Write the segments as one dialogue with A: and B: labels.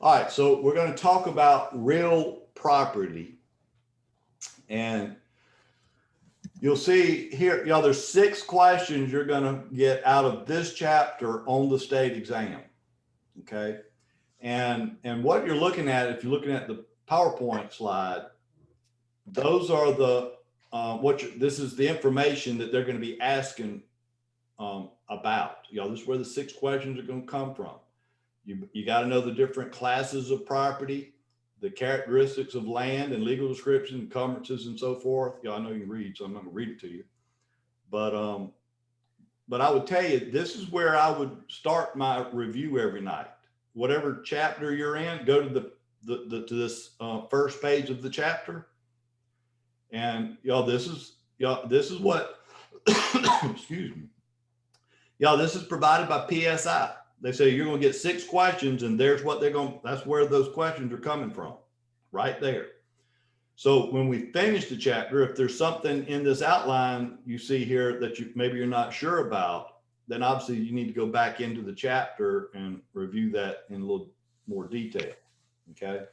A: All right, so we're going to talk about real property, and you'll see here, there's 6 questions you're going to get out of this chapter on the state exam. Okay, and what you're looking at, if you're looking at the PowerPoint slide, those are the this is the information that they're going to be asking about. This is where the 6 questions are going to come from. You got to know the different classes of property, the characteristics of land and legal description, encumbrances, and so forth. I know you can read, so I'm not going to read it to you. But I would tell you, this is where I would start my review every night. Whatever chapter you're in, go to to this first page of the chapter, and this is what excuse me. This is provided by PSI. They say you're going to get 6 questions, and there's what that's where those questions are coming from, right there. So when we finish the chapter, if there's something in this outline you see here that maybe you're not sure about, then obviously you need to go back into the chapter and review that in a little more detail. Okay.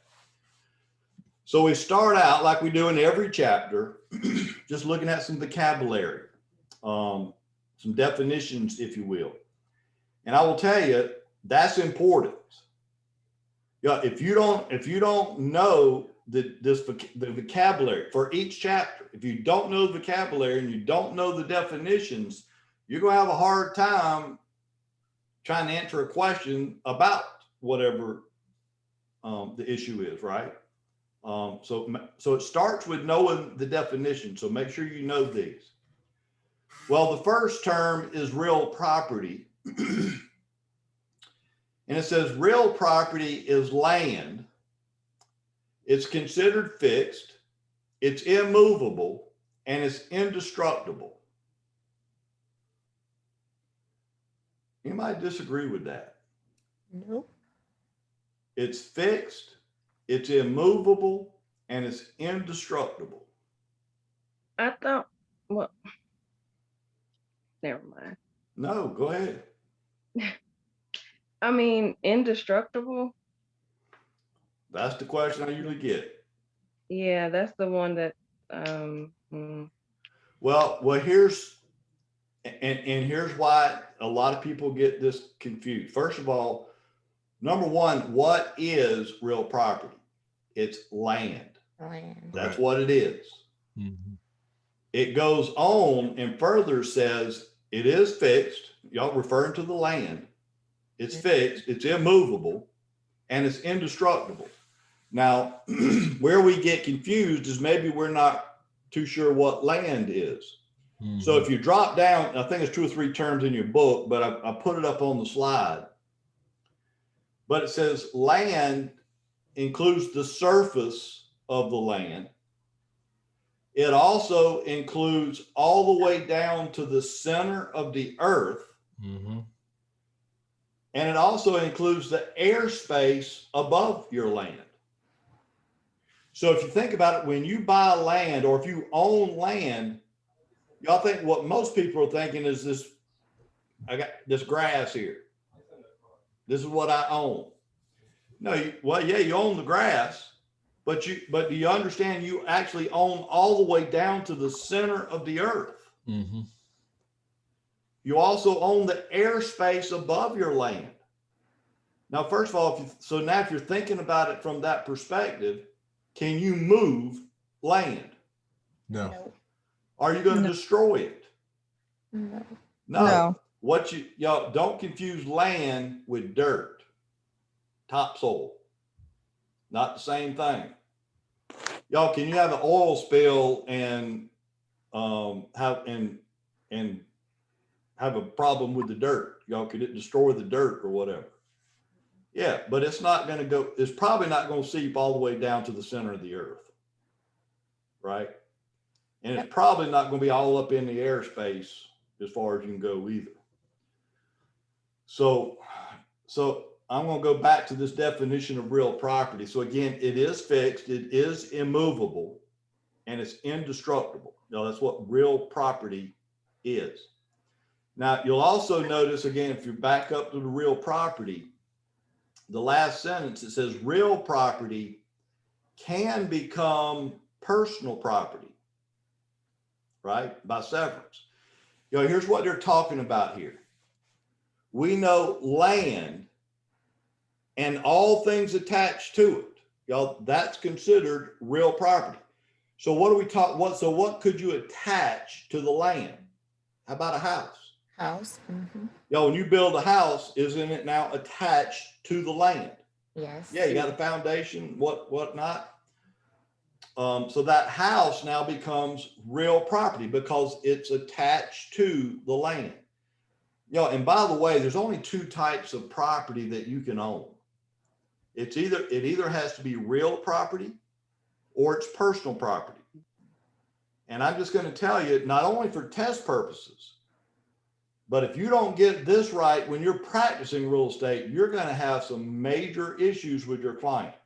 A: So we start out like we do in every chapter, just looking at some vocabulary, some definitions, if you will. And I will tell you, that's important. If you don't know the vocabulary for each chapter, if you don't know the vocabulary and you don't know the definitions, you're going to have a hard time trying to answer a question about whatever the issue is, right? So it starts with knowing the definition. So make sure you know these. Well, the first term is real property. And it says real property is land. It's considered fixed, it's immovable, and it's indestructible. Anybody disagree with that?
B: No.
A: It's fixed, it's immovable, and it's indestructible.
B: I thought, well, never mind.
A: No, go ahead.
B: I mean, indestructible.
A: That's the question I usually get.
B: Yeah, that's the one that.
A: Well, here's here's why a lot of people get this confused. First of all, number one, what is real property? It's land.
B: Land.
A: That's what it is.
C: Mm-hmm.
A: It goes on and further says it is fixed. Y'all referring to the land. It's fixed, it's immovable, and it's indestructible. Now, where we get confused is maybe we're not too sure what land is. Mm-hmm. So if you drop down, I think it's 2 or 3 terms in your book, but I put it up on the slide. But it says land includes the surface of the land. It also includes all the way down to the center of the earth.
C: Mm-hmm.
A: And it also includes the airspace above your land. So if you think about it, when you buy land or if you own land, y'all think what most people are thinking is this, I got this grass here. This is what I own. No, you own the grass, but do you understand you actually own all the way down to the center of the earth?
C: Mm-hmm.
A: You also own the airspace above your land. Now, first of all, if you're thinking about it from that perspective, can you move land?
C: No.
A: Are you going to destroy it?
B: No.
A: No. Y'all don't confuse land with dirt, topsoil. Not the same thing. Y'all, can you have an oil spill and have a problem with the dirt? Y'all, could it destroy the dirt or whatever? Yeah, but it's probably not going to seep all the way down to the center of the earth, right? And it's probably not going to be all up in the airspace as far as you can go either. So I'm going to go back to this definition of real property. So again, it is fixed, it is immovable, and it's indestructible. That's what real property is. Now, you'll also notice, again, if you back up to the real property, the last sentence, it says real property can become personal property, right? By severance. Here's what they're talking about here. We know land and all things attached to it. That's considered real property. So what do we talk? What could you attach to the land? How about a house?
D: House.
A: When you build a house, isn't it now attached to the land?
D: Yes.
A: Yeah, you got a foundation, whatnot. So that house now becomes real property because it's attached to the land. And by the way, there's only two types of property that you can own. It either has to be real property or it's personal property. And I'm just going to tell you, not only for test purposes, but if you don't get this right when you're practicing real estate, you're going to have some major issues with your clients.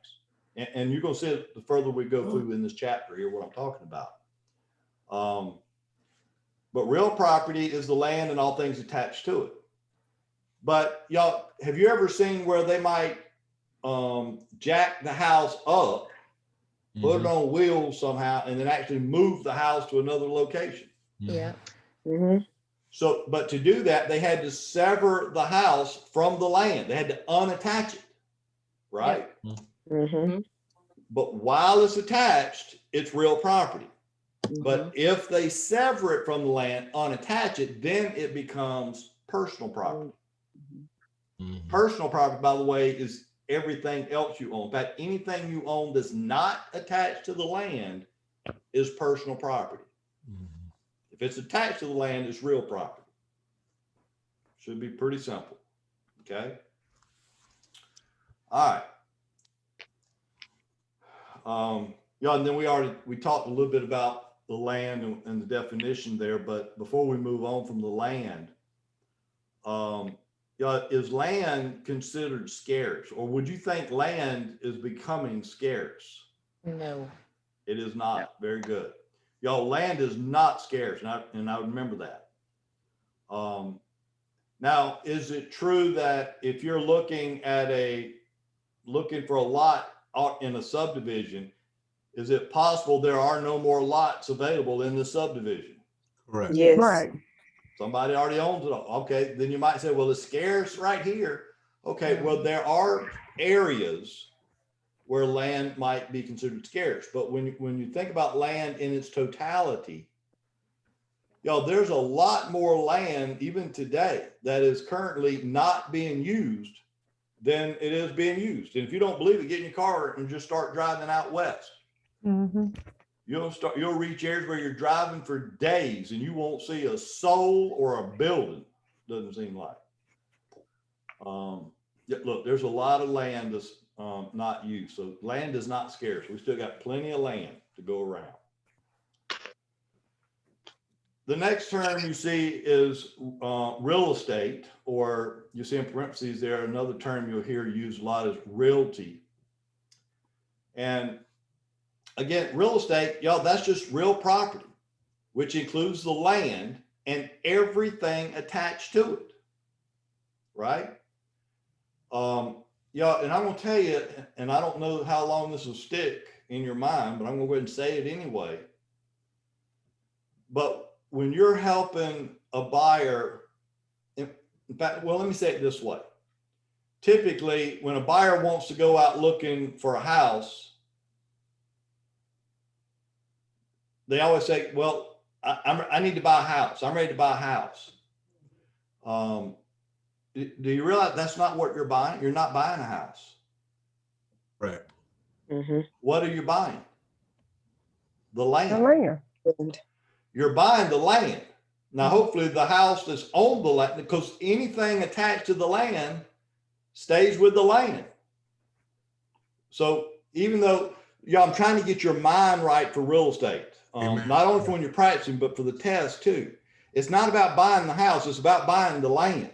A: And you're going to see it the further we go through in this chapter here, what I'm talking about. But real property is the land and all things attached to it. But y'all, have you ever seen where they might jack the house up, put it on wheels somehow, and then actually move the house to another location?
D: Yeah.
A: So, but to do that, they had to sever the house from the land. They had to unattach it, right? But while it's attached, it's real property. But if they sever it from the land, unattach it, then it becomes personal property. Personal property, by the way, is everything else you own. In fact, anything you own that's not attached to the land is personal property. If it's attached to the land, it's real property. Should be pretty simple. Okay. All right. And then we talked a little bit about the land and the definition there, but before we move on from the land, is land considered scarce, or would you think land is becoming scarce?
D: No.
A: It is not. No. Very good. Land is not scarce, and I remember that. Now, is it true that if you're looking for a lot in a subdivision, is it possible there are no more lots available in the subdivision?
C: Correct.
E: Yes.
F: Right.
A: Somebody already owns it. Okay, then you might say, well, it's scarce right here. Okay, well, there are areas where land might be considered scarce. But when you think about land in its totality, there's a lot more land even today that is currently not being used than it is being used. And if you don't believe it, get in your car and just start driving out west. You'll reach areas where you're driving for days and you won't see a soul or a building, doesn't seem like. Look, there's a lot of land that's not used. So land is not scarce. We still got plenty of land to go around. The next term you see is real estate, or you see in parentheses there, another term you'll hear used a lot is realty. And again, real estate, that's just real property, which includes the land and everything attached to it, right? And I'm going to tell you, and I don't know how long this will stick in your mind, but I'm going to go ahead and say it anyway. But when you're helping a buyer, in fact, well, let me say it this way. Typically, when a buyer wants to go out looking for a house, they always say, well, I need to buy a house. I'm ready to buy a house. Do you realize that's not what you're buying? You're not buying a house.
C: Right.
A: What are you buying? The land.
F: The land.
A: You're buying the land. Now, hopefully the house that's on the land, because anything attached to the land stays with the land. So even though, I'm trying to get your mind right for real estate, not only for when you're practicing, but for the test too. It's not about buying the house. It's about buying the land.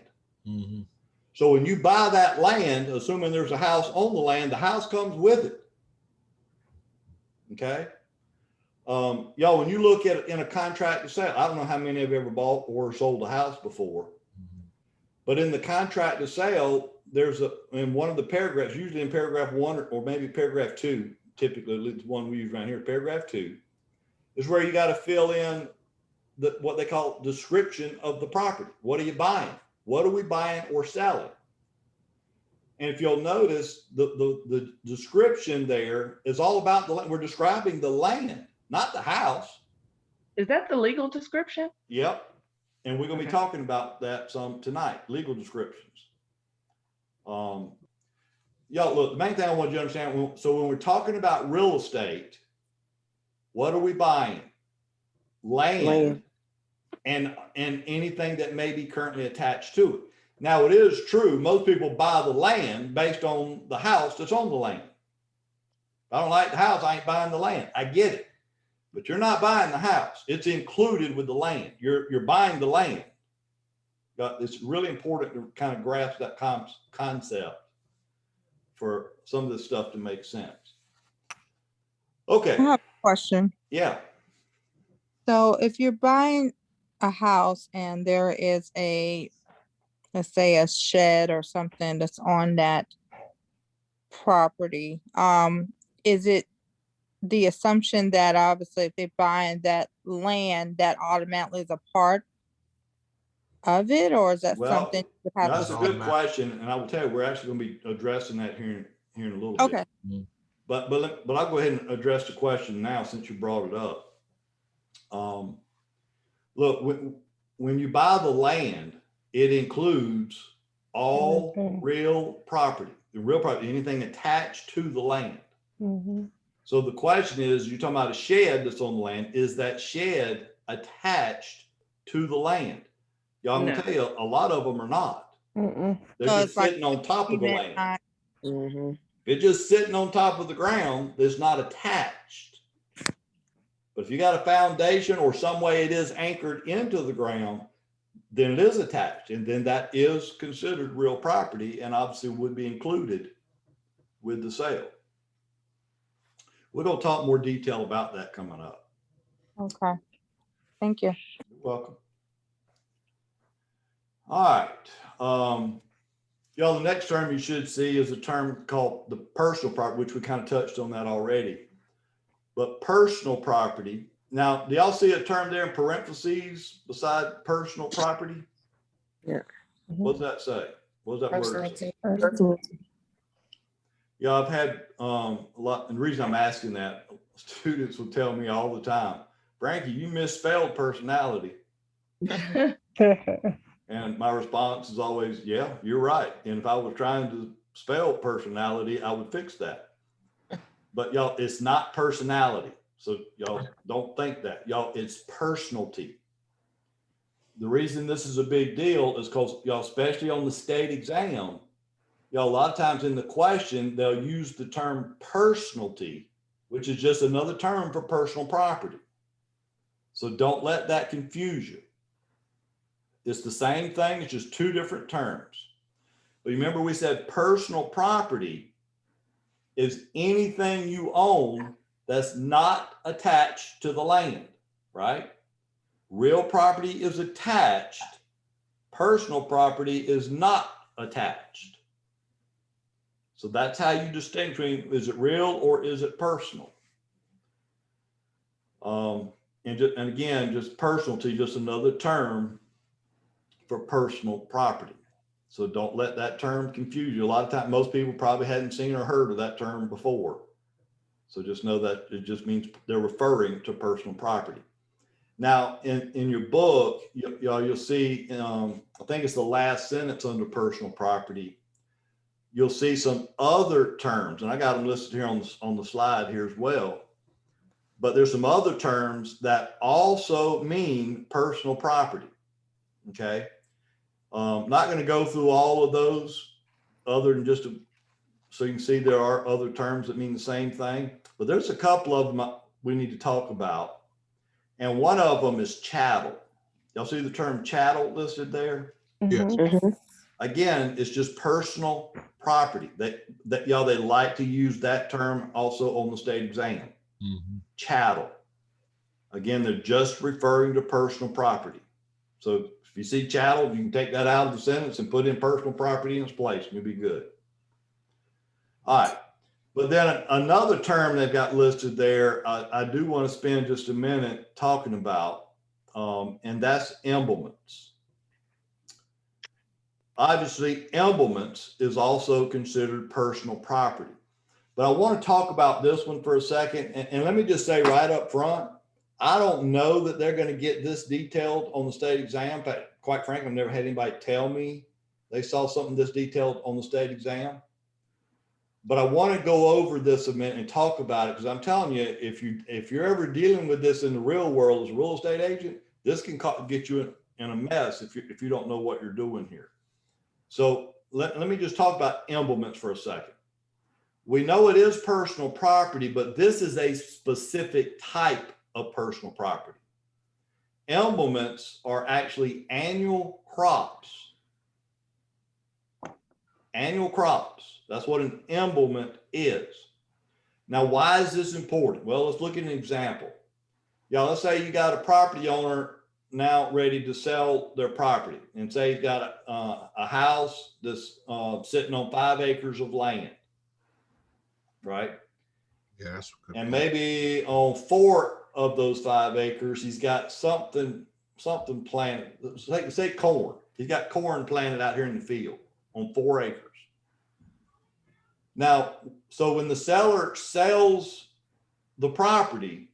A: So when you buy that land, assuming there's a house on the land, the house comes with it. Okay. When you look at it in a contract to sale, I don't know how many of you ever bought or sold a house before, but in the contract to sale, in one of the paragraphs, usually in paragraph 1 or maybe paragraph 2, typically the one we use around here, paragraph 2, is where you got to fill in what they call description of the property. What are you buying? What are we buying or selling? And if you'll notice, the description there is all about the land. We're describing the land, not the house.
B: Is that the legal description?
A: Yep. And we're going to be
B: Okay.
A: talking about that some tonight, legal descriptions. Y'all, look, the main thing I want you to understand, so when we're talking about real estate, what are we buying? Land. And anything that may be currently attached to it. Now, it is true, most people buy the land based on the house that's on the land. If I don't like the house, I ain't buying the land. I get it. But you're not buying the house. It's included with the land. You're buying the land. But it's really important to kind of grasp that concept for some of this stuff to make sense. Okay.
D: I have a question.
A: Yeah.
D: So if you're buying a house and there is let's say a shed or something that's on that property, is it the assumption that obviously if they're buying that land, that automatically is a part of it, or is that
A: Well,
D: something you have
A: that's
D: to?
A: a good question, and I will tell you, we're actually going to be addressing that here in a little bit.
D: Okay.
A: But I'll go ahead and address the question now since you brought it up. Look, when you buy the land, it includes all real property, anything attached to the land. So the question is, you're talking about a shed that's on the land. Is that shed attached to the land? Y'all, I'm gonna tell you, a lot of them are not. They're
D: So
A: just sitting on top of the
D: even
A: land. If it's just sitting on top of the ground, it's not attached. But if you got a foundation or some way it is anchored into the ground, then it is attached. And then that is considered real property and obviously would be included with the sale. We're going to talk more detail about that coming up.
D: Okay. Thank you.
A: You're welcome. All right. Y'all, the next term you should see is a term called the personal property, which we kind of touched on that already. But personal property. Now, do y'all see a term there in parentheses beside personal property?
E: Yeah.
A: What does that say? What does that word say?
E: Personal.
A: Yeah, I've had a lot, and the reason I'm asking that, students will tell me all the time, Frankie, you misspelled personality. And my response is always, yeah, you're right. And if I was trying to spell personality, I would fix that. But y'all, it's not personality. So y'all don't think that. Y'all, it's personality. The reason this is a big deal is because y'all, especially on the state exam, y'all, a lot of times in the question, they'll use the term personality, which is just another term for personal property. So don't let that confuse you. It's the same thing, it's just two different terms. But remember, we said personal property is anything you own that's not attached to the land, right? Real property is attached. Personal property is not attached. So that's how you distinguish between, is it real or is it personal? And again, just personality, just another term for personal property. So don't let that term confuse you. A lot of times, most people probably hadn't seen or heard of that term before. So just know that it just means they're referring to personal property. Now, in your book, you'll see, I think it's the last sentence under personal property. You'll see some other terms, and I got them listed here on the slide here as well. But there's some other terms that also mean personal property. Okay. Not going to go through all of those other than just so you can see there are other terms that mean the same thing, but there's a couple of them we need to talk about. And one of them is chattel. Y'all see the term chattel listed there?
C: Yes.
A: Again, it's just personal property that y'all, they like to use that term also on the state exam. Chattel. Again, they're just referring to personal property. So if you see chattel, you can take that out of the sentence and put in personal property in its place, and you'll be good. All right. But then another term they've got listed there, I do want to spend just a minute talking about, and that's emblements. Obviously, emblements is also considered personal property. But I want to talk about this one for a second. And let me just say right up front, I don't know that they're going to get this detailed on the state exam. But quite frankly, I've never had anybody tell me they saw something this detailed on the state exam. But I want to go over this a minute and talk about it, because I'm telling you, if you're ever dealing with this in the real world as a real estate agent, this can get you in a mess if you don't know what you're doing here. So let me just talk about emblements for a second. We know it is personal property, but this is a specific type of personal property. Emblements are actually annual crops. Annual crops. That's what an emblement is. Now, why is this important? Well, let's look at an example. Y'all, let's say you got a property owner now ready to sell their property, and say he's got a house that's sitting on 5 acres of land, right?
C: Yeah, that's a good
A: And
C: point.
A: maybe on 4 of those 5 acres, he's got something planted. Say corn. He's got corn planted out here in the field on 4 acres. Now, so when the seller sells the property,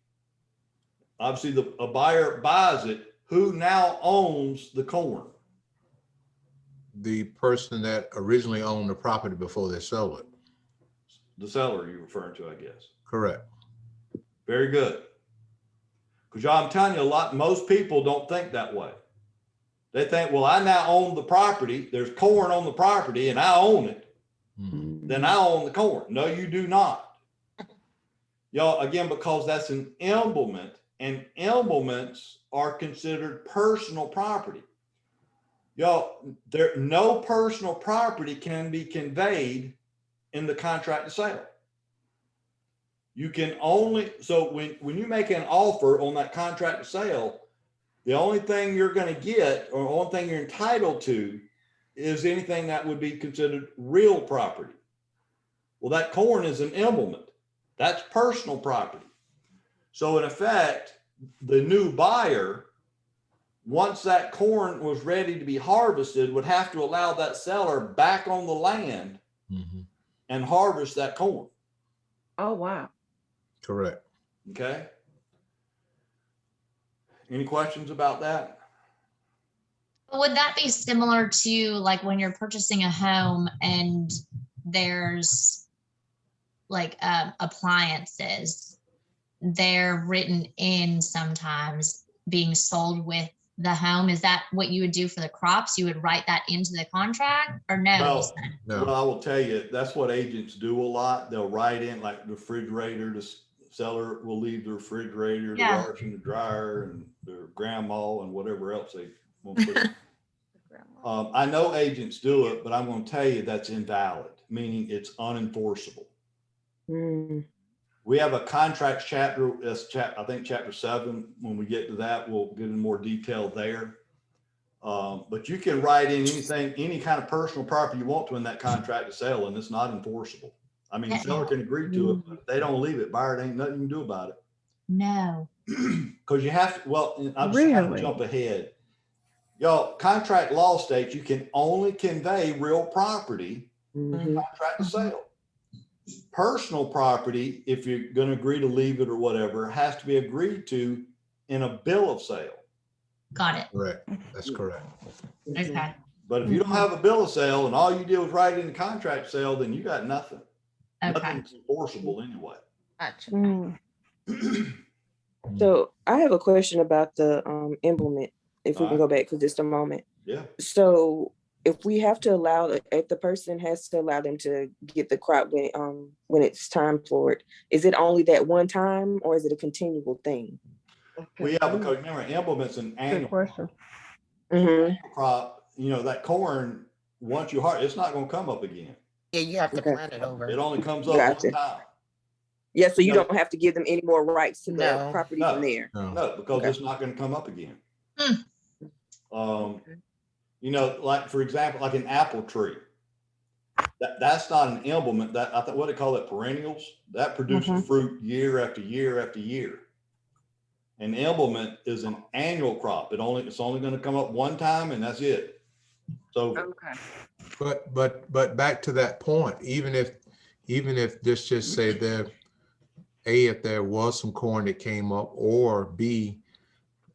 A: obviously a buyer buys it. Who now owns the corn?
C: The person that originally owned the property before they sold it.
A: The seller you're referring to, I guess.
C: Correct.
A: Very good. Because y'all, I'm telling you, most people don't think that way. They think, well, I now own the property. There's corn on the property and I own it.
C: Mhm.
A: Then I own the corn. No, you do not. Y'all, again, because that's an emblement, and emblements are considered personal property. Y'all, no personal property can be conveyed in the contract to sale. You can only, so when you make an offer on that contract to sale, the only thing you're going to get, or only thing you're entitled to, is anything that would be considered real property. Well, that corn is an emblement. That's personal property. So in effect, the new buyer, once that corn was ready to be harvested, would have to allow that seller back on the land
C: Mhm.
A: and harvest that corn.
B: Oh, wow.
C: Correct.
A: Okay. Any questions about that?
E: Would that be similar to like when you're purchasing a home and there's like appliances, they're written in sometimes being sold with the home? Is that what you would do for the crops? You would write that into the contract, or no?
A: Well,
C: No.
A: well, I will tell you, that's what agents do a lot. They'll write in like the refrigerator, the seller will leave the refrigerator, the
E: Yeah.
A: washer and the dryer, and their grandma and whatever else they want to put. I know agents do it, but I'm going to tell you that's invalid, meaning it's unenforceable.
F: Mm.
A: We have a contracts chapter, I think chapter 7. When we get to that, we'll get in more detail there. But you can write in anything, any kind of personal property you want to in that contract to sell, and it's not enforceable. I mean, the seller can agree to it, but if they don't leave it, buyer, ain't nothing you can do about it.
E: No.
A: Because you have to, well, I'm just going to
B: Really?
A: jump ahead. Y'all, contract law states you can only convey real property
F: Mhm.
A: contract to sale. Personal property, if you're going to agree to leave it or whatever, has to be agreed to in a bill of sale.
E: Got it.
C: Correct. That's correct.
E: Okay.
A: But if you don't have a bill of sale and all you do is write in the contract sale, then you got nothing.
E: Okay.
A: Nothing's enforceable anyway.
B: Gotcha.
F: Mm.
C: Mhm.
F: So I have a question about the implement, if we can
A: Alright.
F: go back for just a moment.
A: Yeah.
F: So if we have to allow, if the person has to allow them to get the crop when it's time for it, is it only that one time, or is it a continual thing?
A: Well, yeah, because remember, implements an
B: Good
A: annual
B: question.
F: Mhm.
A: crop. You know, that corn, once you harvest, it's not going to come up again.
G: Yeah, you have to
F: Okay.
G: plant it over.
A: It only comes up
F: Gotcha.
A: one time.
F: Yeah, so you
A: No.
F: don't have to give them any more rights to the
G: No.
F: property
A: No.
F: from there.
C: No.
A: No, because
F: Okay.
A: it's not going to come up again.
E: Hmm.
A: You know, like for example, like an apple tree. That's not an emblement. That I think what they call it perennials. That produces fruit year after year after year. An emblement is an annual crop. It's only going to come up one time and that's it. So
B: Okay.
C: But back to that point, even if this just say there, A, if there was some corn that came up, or B,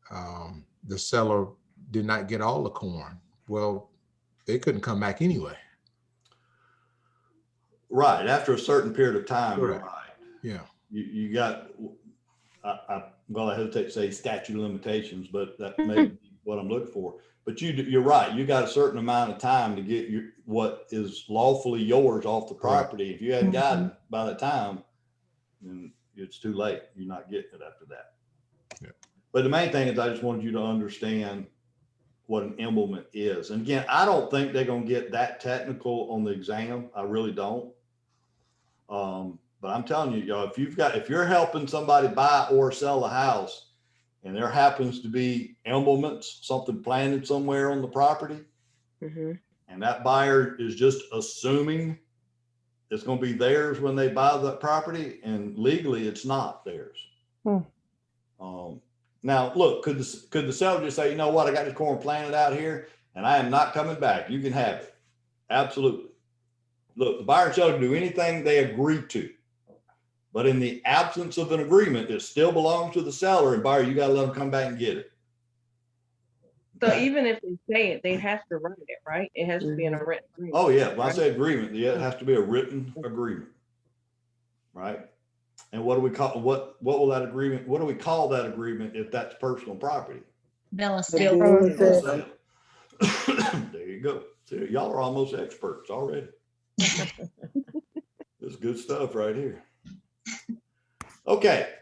C: the seller did not get all the corn, well, they couldn't come back anyway.
A: right after a certain period of time, you're
C: Correct.
A: right.
C: Yeah.
A: You got. Well, I hesitate to say statute of limitations, but that may be what I'm looking for. But you're right. You got a certain amount of time to get what is lawfully yours off the property. If you hadn't gotten it by the time, then it's too late. You're not getting it after that.
C: Yeah.
A: But the main thing is I just wanted you to understand what an emblement is. And again, I don't think they're going to get that technical on the exam. I really don't. But I'm telling you, if you're helping somebody buy or sell a house and there happens to be emblements, something planted somewhere on the property, and that buyer is just assuming it's going to be theirs when they buy that property, and legally it's not theirs. Now, look, could the seller just say, you know what, I got this corn planted out here and I am not coming back. You can have it. Absolutely. Look, the buyer and seller can do anything they agree to. But in the absence of an agreement, it still belongs to the seller, and buyer, you got to let them come back and get it.
B: So even if they say it, they have to write it, right? It has to be in a written agreement.
A: Oh yeah, when
B: right?
A: I say agreement, it has to be a written agreement, right? And what do we call what will that agreement? What do we call that agreement if that's personal property?
E: Bill of
F: Bill
E: sale.
F: of sale.
A: There you go. See, y'all are almost experts already. This is good stuff right here. Okay,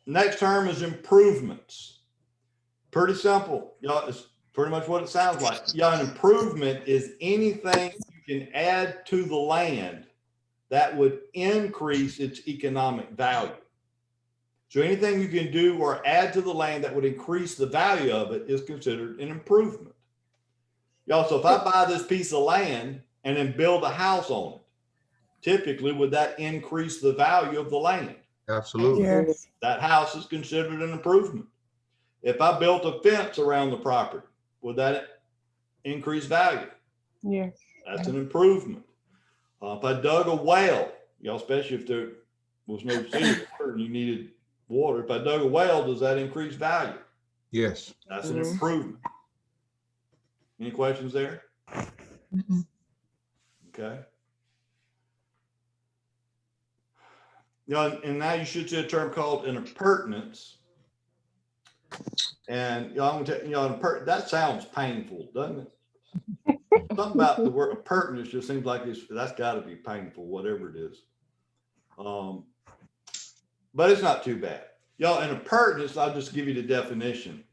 A: next term is improvements. Pretty simple. Y'all, it's pretty much what it sounds like. Y'all, an improvement is anything you can add to the land that would increase its economic value. So anything you can do or add to the land that would increase the value of it is considered an improvement. Y'all, so if I buy this piece of land and then build a house on it, typically would that increase the value of the land?
C: Absolutely.
D: Yes.
A: That house is considered an improvement. If I built a fence around the property, would that increase value?
D: Yes.
A: That's an improvement. If I dug a well, especially if there was no city water and you needed water, if I dug a well, does that increase value?
C: Yes.
A: That's an improvement. Any questions there? Okay. And now you should see a term called interpertinence. And I'm gonna tell you, that sounds painful, doesn't it? Something about the word appurtenance just seems like that's got to be painful, whatever it is. But it's not too bad. Y'all, an appurtenance, I'll just give you the definition,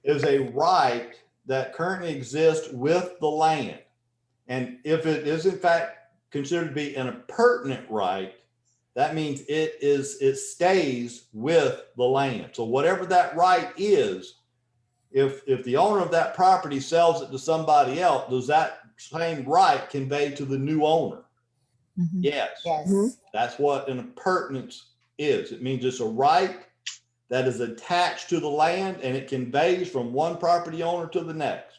A: is a right that currently exists with the land. And if it is in fact considered to be an appurtenant right, that means it stays with the land. So whatever that right is, if the owner of that property sells it to somebody else, does that same right convey to the new owner? Yes. That's what an appurtenance is. It means it's a right that is attached to the land and it conveys from one property owner to the next.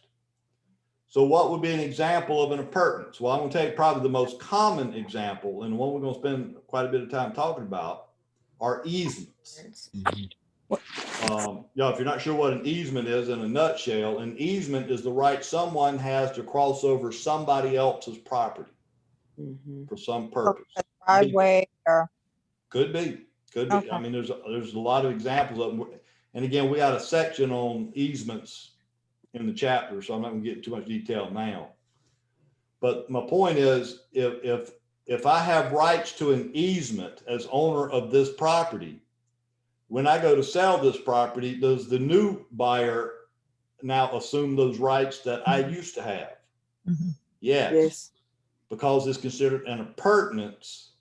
A: So what would be an example of an appurtenance? Well, I'm going to tell you probably the most common example, and the one we're going to spend quite a bit of time talking about, are easements. If you're not sure what an easement is in a nutshell, an easement is the right someone has to cross over somebody else's property for some purpose.
D: Driveway or.
A: Could be.
D: Okay.
A: I mean, there's a lot of examples of them. And again, we got a section on easements in the chapter, so I'm not going to get into too much detail now. But my point is, if I have rights to an easement as owner of this property, when I go to sell this property, does the new buyer now assume those rights that I used to have? Yes. Because it's considered an appurtenance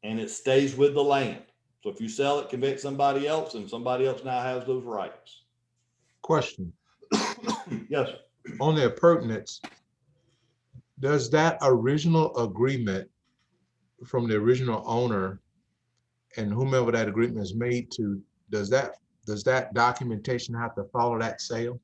A: and it stays with the land. So if you sell it, convey it to somebody else, and somebody else now has those rights.
C: Question.
A: Yes,
C: On their pertinence, does that original agreement from the original owner and whomever that agreement is made to, does that documentation have to follow that sale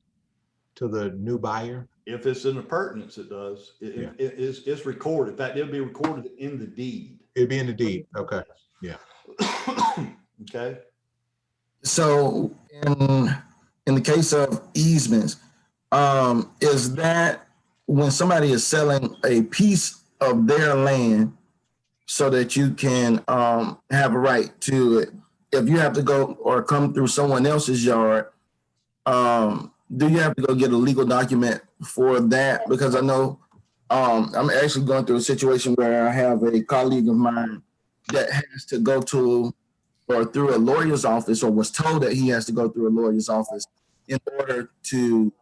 C: to the new buyer?
A: if it's in the pertinence, it does.
C: Yeah.
A: It's recorded. In fact, it'll be recorded in the deed.
C: It'd be in the deed. Okay. Yeah.
A: Okay.
G: So in the case of easements, is that when somebody is selling a piece of their land so that you can have a right to it? If you have to go or come through someone else's yard, do you have to go get a legal document for that? Because I know I'm actually going through a situation where I have a colleague of mine that has to go to or through a lawyer's office, or was told that he has to go through a lawyer's office in order to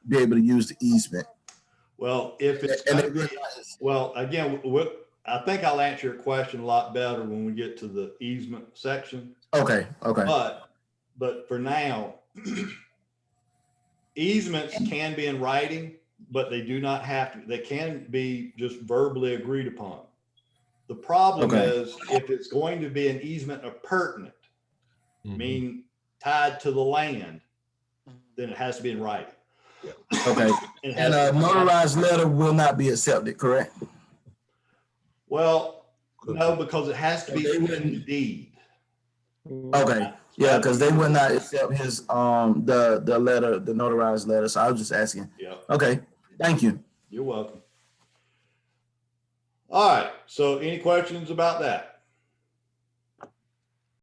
G: be able to use the easement.
A: Well, if it's
G: And
A: gonna be, well, again, I think I'll answer your question a lot better when we get to the easement section.
G: Okay.
A: But for now, easements can be in writing, but they do not have to. They can be just verbally agreed upon. The problem
G: Okay.
A: is if it's going to be an easement appurtenant,
C: Mhm.
A: meaning tied to the land, then it has to be in writing.
G: Okay.
A: It
G: And
A: has
G: a
A: to be-
G: notarized letter will not be accepted, correct?
A: Well, no, because it has to be in the deed.
G: Okay. Yeah, because they would not accept his the letter, the notarized letter. So I was just asking.
A: Yeah,
G: Okay. Thank you.
A: you're welcome. All right, so any questions about that?